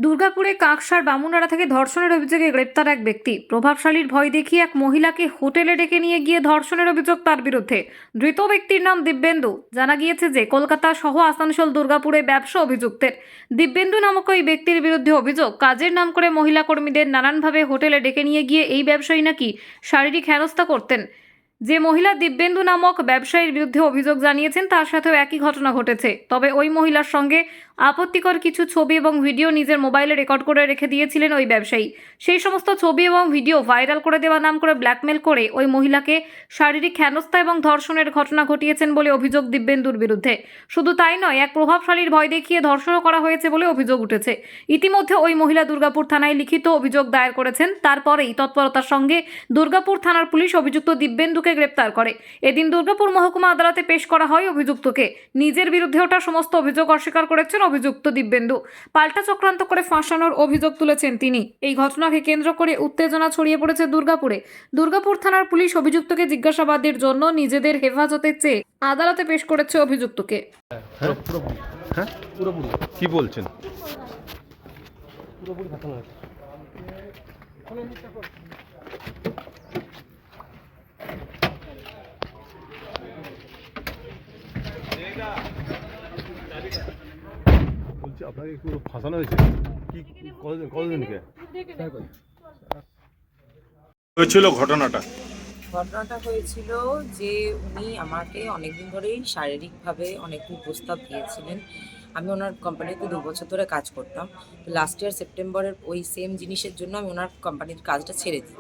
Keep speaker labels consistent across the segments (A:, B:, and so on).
A: দুর্গাপুরে কাকসার বামুনহারা থেকে ধর্ষণের অভিযোগে গ্রেপ্তার এক ব্যক্তি। প্রভাবশালীর ভয় দেখিয়ে এক মহিলাকে হোটেলে ডেকে নিয়ে গিয়ে ধর্ষণের অভিযোগ তার বিরুদ্ধে। ধৃত ব্যক্তির নাম দিব্যেন্দু। জানা গিয়েছে যে কলকাতা সহ আসানসোল, দুর্গাপুরে ব্যবসা অভিযুক্তের। দিব্যেন্দু নামক ওই ব্যক্তির বিরুদ্ধে অভিযোগ, কাজের নাম করে মহিলা কর্মীদের নানানভাবে হোটেলে ডেকে নিয়ে গিয়ে এই ব্যবসায়ী নাকি শারীরিক হেনস্থা করতেন। যে মহিলা দিব্যেন্দু নামক ব্যবসায়ীর বিরুদ্ধে অভিযোগ জানিয়েছেন তার সাথেও একই ঘটনা ঘটেছে। তবে ওই মহিলার সঙ্গে আপত্তিকর কিছু ছবি এবং ভিডিও নিজের মোবাইলে রেকর্ড করে রেখে দিয়েছিলেন ওই ব্যবসায়ী। সেই সমস্ত ছবি এবং ভিডিও ভাইরাল করে দেওয়ার নাম করে ব্ল্যাকমেল করে ওই মহিলাকে শারীরিক হেনস্থা এবং ধর্ষণের ঘটনা ঘটিয়েছেন বলে অভিযোগ দিব্যেন্দুর বিরুদ্ধে। শুধু তাই নয়, এক প্রভাবশালীর ভয় দেখিয়ে ধর্ষণও করা হয়েছে বলে অভিযোগ উঠেছে। ইতিমধ্যে ওই মহিলা দুর্গাপুর থানায় লিখিত অভিযোগ দায়ের করেছেন। তারপরেই তৎপরতার সঙ্গে দুর্গাপুর থানার পুলিশ অভিযুক্ত দিব্যেন্দুকে গ্রেপ্তার করে। এদিন দুর্গাপুর মহকুমা আদালতে পেশ করা হয় অভিযুক্তকে। নিজের বিরুদ্ধে ওঠা সমস্ত অভিযোগ অস্বীকার করেছেন অভিযুক্ত দিব্যেন্দু। পাল্টা চক্রান্ত করে ফাঁসানোর অভিযোগ তুলেছেন তিনি। এই ঘটনাকে কেন্দ্র করে উত্তেজনা ছড়িয়ে পড়েছে দুর্গাপুরে। দুর্গাপুর থানার পুলিশ অভিযুক্তকে জিজ্ঞাসাবাদের জন্য নিজেদের হেফাজতে চেয়ে আদালতে পেশ করেছে অভিযুক্তকে।
B: হ্যাঁ পুরোপুরি।
C: হ্যাঁ
B: পুরোপুরি
C: কি বলছেন?
B: পুরোপুরি খাতানো আছে।
C: বলছি আপনাকে পুরো ফাঁসানো হয়েছে কি? কতদিনকে হয়েছিল ঘটনাটা?
D: ঘটনাটা হয়েছিল যে উনি আমাকে অনেকদিন ধরেই শারীরিকভাবে অনেক প্রস্তাব দিয়েছিলেন। আমি ওনার কোম্পানিতে 2 বছর ধরে কাজ করতাম। তো লাস্ট ইয়ার সেপ্টেম্বরের ওই সেম জিনিসের জন্য আমি ওনার কোম্পানির কাজটা ছেড়ে দিই।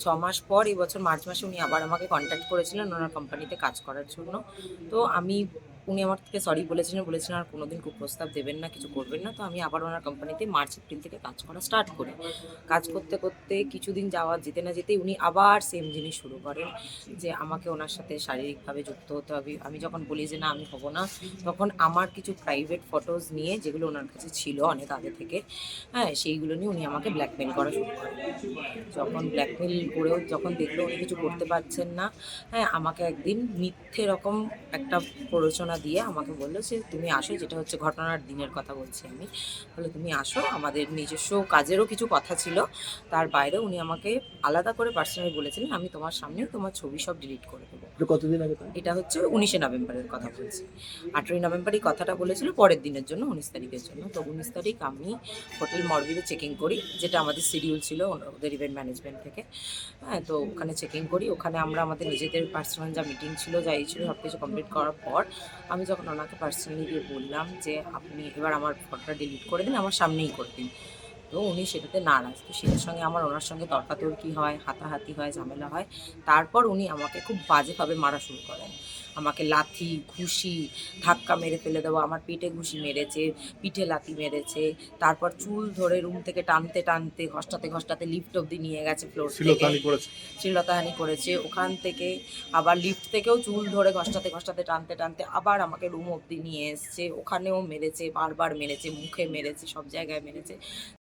D: 6 মাস পর এই বছর মার্চ মাসে উনি আবার আমাকে কন্ট্যাক্ট করেছিলেন ওনার কোম্পানিতে কাজ করার জন্য। তো উনি আমার থেকে সরি বলেছিলেন আর কোনোদিন কুপ্রস্তাব দেবেন না, কিছু করবেন না। তো আমি আবার ওনার কোম্পানিতে মার্চ এপ্রিল থেকে কাজ করা স্টার্ট করি। কাজ করতে করতে কিছুদিন যেতে না যেতেই উনি আবার সেম জিনিস শুরু করেন যে আমাকে ওনার সাথে শারীরিকভাবে যুক্ত হতে হবে। আমি যখন বলি যে না আমি হব না, তখন আমার কিছু প্রাইভেট ফটোজ নিয়ে, যেগুলো ওনার কাছে ছিল অনেক আগে থেকে, সেইগুলো নিয়ে উনি আমাকে ব্ল্যাকমেল করা শুরু করেন। ব্ল্যাকমেল করেও যখন দেখলো উনি কিছু করতে পারছেন না, আমাকে একদিন মিথ্যে রকম একটা প্ররোচনা দিয়ে আমাকে বললো যে তুমি আসো, যেটা হচ্ছে ঘটনার দিনের কথা বলছি আমি, বলে তুমি আসো, আমাদের নিজস্ব কাজেরও কিছু কথা ছিল, তার বাইরে উনি আমাকে আলাদা করে পার্সোনালি বলেছিলেন আমি তোমার সামনে তোমার ছবি সব ডিলিট করে দেবো।
B: কতদিন আগে?
D: এটা হচ্ছে 19শে নভেম্বরের কথা বলছি। 8ই নভেম্বর এই কথাটা বলেছিল, পরের দিনের জন্য 19 তারিখের জন্য। তো 19 তারিখ আমি হোটেল মরবিতে চেকিং করি, যেটা আমাদের শিডিউল ছিল ওদের ইভেন্ট ম্যানেজমেন্ট থেকে। তো ওখানে চেকিং করি। ওখানে আমরা আমাদের নিজেদের পার্সোনাল যা মিটিং ছিল, যা এই ছিল, সব কিছু কমপ্লিট করার পর আমি যখন ওনাকে পার্সোনালি গিয়ে বললাম যে আপনি এবার আমার ফটোটা ডিলিট করে দিন, আমার সামনেই করে দিন। তো উনি সেটাতে নারাজ। তো সেটার সঙ্গে ওনার সঙ্গে তর্কাতর্কি হয়, হাতাহাতি হয়, ঝামেলা হয়। তারপর উনি আমাকে খুব বাজেভাবে মারা শুরু করেন। আমাকে লাথি, ঘুষি, ধাক্কা মেরে ফেলে দেওয়া, আমার পেটে ঘুষি মেরেছে, পিঠে লাথি মেরেছে। তারপর চুল ধরে রুম থেকে টানতে টানতে, ঘষ্টাতে লিফট অবধি নিয়ে গেছে, ফ্লোর থেকে শ্লীলতাহানি করেছে। ওখান থেকে আবার লিফট থেকেও চুল ধরে ঘষ্টাতে টানতে টানতে আবার আমাকে রুম অবধি নিয়ে এসছে, ওখানেও মেরেছে, বারবার মেরেছে, মুখে মেরেছে, সব জায়গায় মেরেছে।